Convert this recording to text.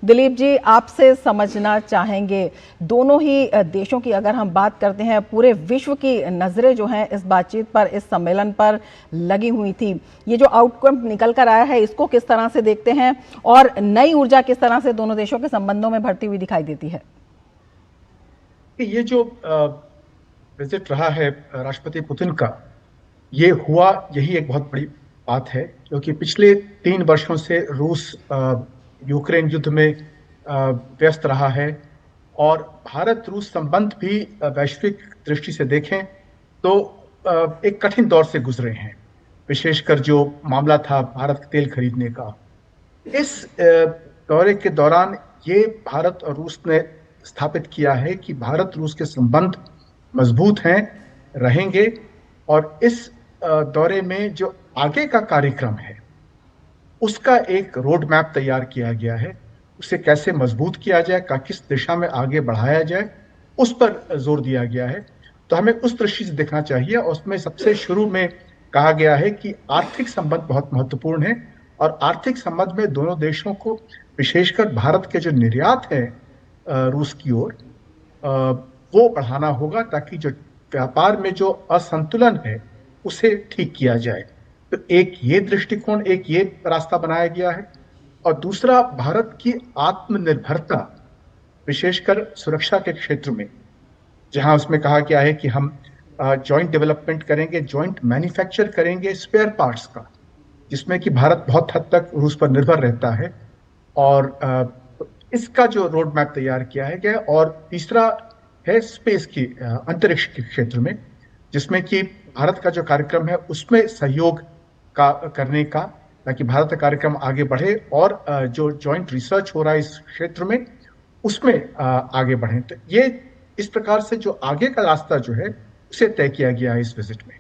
दिलीप जी, आपसे समझना चाहेंगे, दोनों ही देशों की अगर हम बात करते हैं, पूरे विश्व की नज़रें जो हैं इस बातचीत पर, इस सम्मेलन पर लगी हुई थी। ये जो आउटकम निकल कर आया है, इसको किस तरह से देखते हैं और नई ऊर्जा किस तरह से दोनों देशों के संबंधों में भरती हुई दिखाई देती है? ये जो विजिट रहा है राष्ट्रपति पुतिन का, ये हुआ, यही एक बहुत बड़ी बात है, क्योंकि पिछले 3 वर्षों से रूस यूक्रेन युद्ध में व्यस्त रहा है। और भारत रूस संबंध भी वैश्विक दृष्टि से देखें तो एक कठिन दौर से गुजरे हैं, विशेषकर जो मामला था भारत के तेल खरीदने का। इस दौरे के दौरान ये भारत और रूस ने स्थापित किया है कि भारत रूस के संबंध मजबूत हैं, रहेंगे। और इस दौरे में जो आगे का कार्यक्रम है, उसका एक रोड मैप तैयार किया गया है। उसे कैसे मजबूत किया जाए, का किस दिशा में आगे बढ़ाया जाए, उस पर जोर दिया गया है। तो हमें उस दृष्टि से देखना चाहिए। और उसमें सबसे शुरू में कहा गया है कि आर्थिक संबंध बहुत महत्वपूर्ण है, और आर्थिक संबंध में दोनों देशों को, विशेषकर भारत के जो निर्यात है रूस की ओर, वो बढ़ाना होगा, ताकि जो व्यापार में जो असंतुलन है उसे ठीक किया जाए। तो एक ये दृष्टिकोण, एक ये रास्ता बनाया गया है। और दूसरा, भारत की आत्मनिर्भरता, विशेषकर सुरक्षा के क्षेत्र में, जहां उसमें कहा गया है कि हम जॉइंट डेवलपमेंट करेंगे, जॉइंट मैन्युफैक्चर करेंगे स्पेयर पार्ट्स का, जिसमें कि भारत बहुत हद तक रूस पर निर्भर रहता है। और इसका जो रोड मैप तैयार किया है गया। और तीसरा है स्पेस की, अंतरिक्ष के क्षेत्र में, जिसमें कि भारत का जो कार्यक्रम है उसमें सहयोग का करने का, ताकि भारत का कार्यक्रम आगे बढ़े, और जो जॉइंट रिसर्च हो रहा है इस क्षेत्र में, उसमें आगे बढ़े। तो ये इस प्रकार से जो आगे का रास्ता जो है, उसे तय किया गया है इस विजिट में।